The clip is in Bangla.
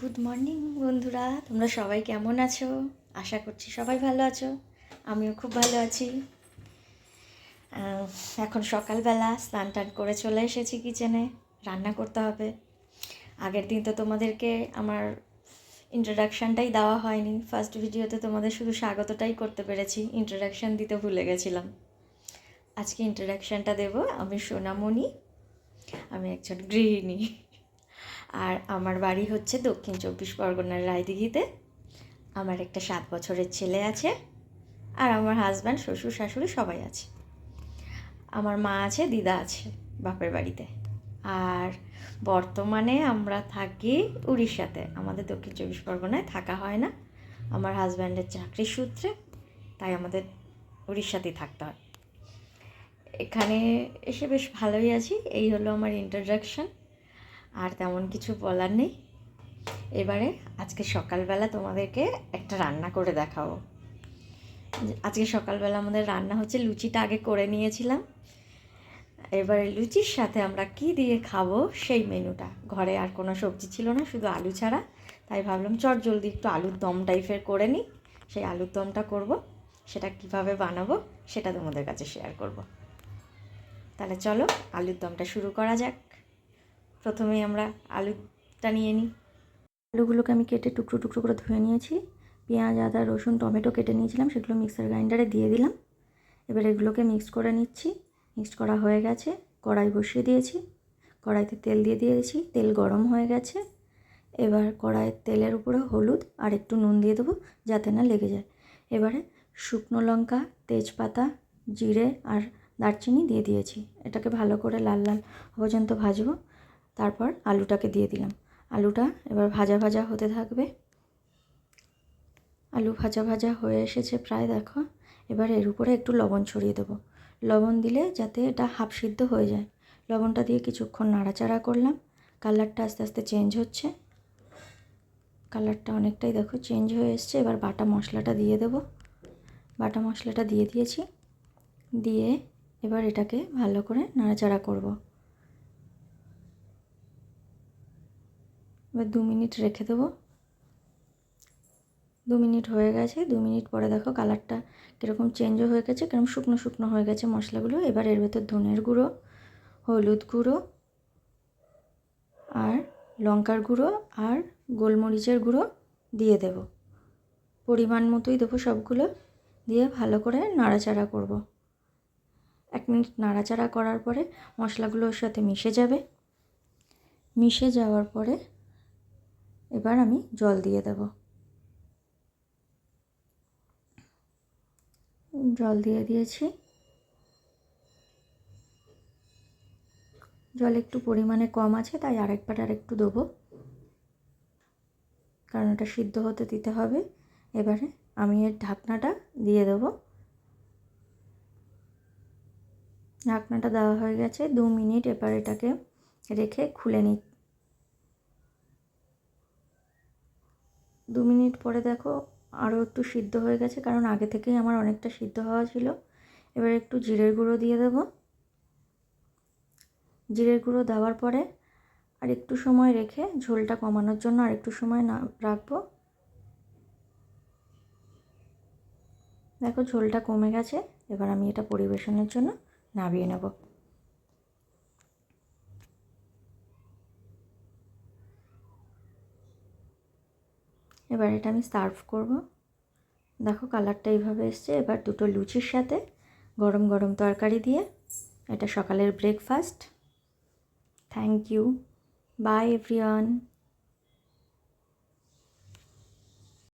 গুড মর্নিং বন্ধুরা, তোমরা সবাই কেমন আছো? আশা করছি সবাই ভালো আছো। আমিও খুব ভালো আছি। এখন সকালবেলা স্নান টান করে চলে এসেছি কিচেনে, রান্না করতে হবে। আগের দিন তো তোমাদেরকে আমার ইন্ট্রোডাকশানটাই দেওয়া হয়নি। ফার্স্ট ভিডিওতে তোমাদের শুধু স্বাগতটাই করতে পেরেছি, ইন্ট্রোডাকশান দিতে ভুলে গেছিলাম। আজকে ইন্ট্রোডাকশানটা দেব। আমি সোনামণি, আমি একজন গৃহিণী। আর আমার বাড়ি হচ্ছে দক্ষিণ 24 পরগনার রায়দিঘিতে। আমার একটা 7 বছরের ছেলে আছে, আর আমার হাজব্যান্ড, শ্বশুর শাশুড়ি সবাই আছে। আমার মা আছে, দিদা আছে বাপের বাড়িতে। আর বর্তমানে আমরা থাকি উড়িষ্যাতে। আমাদের দক্ষিণ 24 পরগনায় থাকা হয় না, আমার হাজব্যান্ডের চাকরির সূত্রে, তাই আমাদের উড়িষ্যাতেই থাকতে হয়। এখানে এসে বেশ ভালোই আছি। এই হলো আমার ইন্ট্রোডাকশান, আর তেমন কিছু বলার নেই। এবারে আজকে সকালবেলা তোমাদেরকে একটা রান্না করে দেখাবো। আজকে সকালবেলা আমাদের রান্না হচ্ছে, লুচিটা আগে করে নিয়েছিলাম। এবারে লুচির সাথে আমরা কি দিয়ে খাবো সেই মেনুটা। ঘরে আর কোনো সবজি ছিল না, শুধু আলু ছাড়া। তাই ভাবলাম চট জলদি একটু আলুর দম টাইপের করে নিই। সেই আলুর দমটা করব, সেটা কিভাবে বানাবো সেটা তোমাদের কাছে শেয়ার করব। তাহলে চলো আলুর দমটা শুরু করা যাক। প্রথমেই আমরা আলুটা নিয়ে নিই। আলুগুলোকে আমি কেটে টুকরো টুকরো করে ধুয়ে নিয়েছি। পেঁয়াজ, আদা, রসুন, টমেটো কেটে নিয়েছিলাম, সেগুলো মিক্সার গ্রাইন্ডারে দিয়ে দিলাম। এবার এগুলোকে মিক্স করে নিচ্ছি। মিক্সড করা হয়ে গেছে, কড়াই বসিয়ে দিয়েছি। কড়াইতে তেল দিয়ে দিয়েছি, তেল গরম হয়ে গেছে। এবার কড়াইয়ের তেলের উপরে হলুদ আর একটু নুন দিয়ে দেবো, যাতে না লেগে যায়। এবারে শুকনো লঙ্কা, তেজপাতা, জিরে আর দারচিনি দিয়ে দিয়েছি। এটাকে ভালো করে লাল লাল পর্যন্ত ভাজবো। তারপর আলুটাকে দিয়ে দিলাম। আলুটা এবার ভাজা ভাজা হতে থাকবে। আলু ভাজা ভাজা হয়ে এসেছে প্রায়, দেখো। এবার এর উপরে একটু লবণ ছড়িয়ে দেবো। লবণ দিলে যাতে এটা হাফ সিদ্ধ হয়ে যায়। লবণটা দিয়ে কিছুক্ষণ নাড়াচাড়া করলাম। কালারটা আস্তে আস্তে চেঞ্জ হচ্ছে। কালারটা অনেকটাই দেখো চেঞ্জ হয়ে এসছে। এবার বাটা মশলাটা দিয়ে দেবো। বাটা মশলাটা দিয়ে দিয়েছি। দিয়ে এবার এটাকে ভালো করে নাড়াচাড়া করব। এবার 2 মিনিট রেখে দেবো। 2 মিনিট হয়ে গেছে। 2 মিনিট পরে দেখো কালারটা কীরকম চেঞ্জও হয়ে গেছে, কিরকম শুকনো শুকনো হয়ে গেছে মশলাগুলো। এবার এর ভেতর ধনের গুঁড়ো, হলুদ গুঁড়ো আর লঙ্কার গুঁড়ো আর গোলমরিচের গুঁড়ো দিয়ে দেব। পরিমাণ মতোই দেবো সবগুলো। দিয়ে ভালো করে নাড়াচাড়া করব। 1 মিনিট নাড়াচাড়া করার পরে মশলাগুলো ওর সাথে মিশে যাবে। মিশে যাওয়ার পরে এবার আমি জল দিয়ে দেব। জল দিয়ে দিয়েছি। জল একটু পরিমাণে কম আছে, তাই আরেকবার আরেকটু দেবো, কারণ এটা সিদ্ধ হতে দিতে হবে। এবারে আমি এর ঢাকনাটা দিয়ে দেবো। ঢাকনাটা দেওয়া হয়ে গেছে। 2 মিনিট এবার এটাকে রেখে খুলে নিই। 2 মিনিট পরে দেখো আরও একটু সিদ্ধ হয়ে গেছে, কারণ আগে থেকেই আমার অনেকটা সিদ্ধ হওয়া ছিল। এবার একটু জিরের গুঁড়ো দিয়ে দেবো। জিরের গুঁড়ো দেওয়ার পরে আর একটু সময় রেখে ঝোলটা কমানোর জন্য আর একটু সময় না রাখবো। দেখো ঝোলটা কমে গেছে। এবার আমি এটা পরিবেশনের জন্য নামিয়ে নেব। এবার এটা আমি সার্ভ করব। দেখো কালারটা এইভাবে এসছে। এবার দুটো লুচির সাথে গরম গরম তরকারি দিয়ে এটা সকালের breakfast. Thank you. Bye everyone.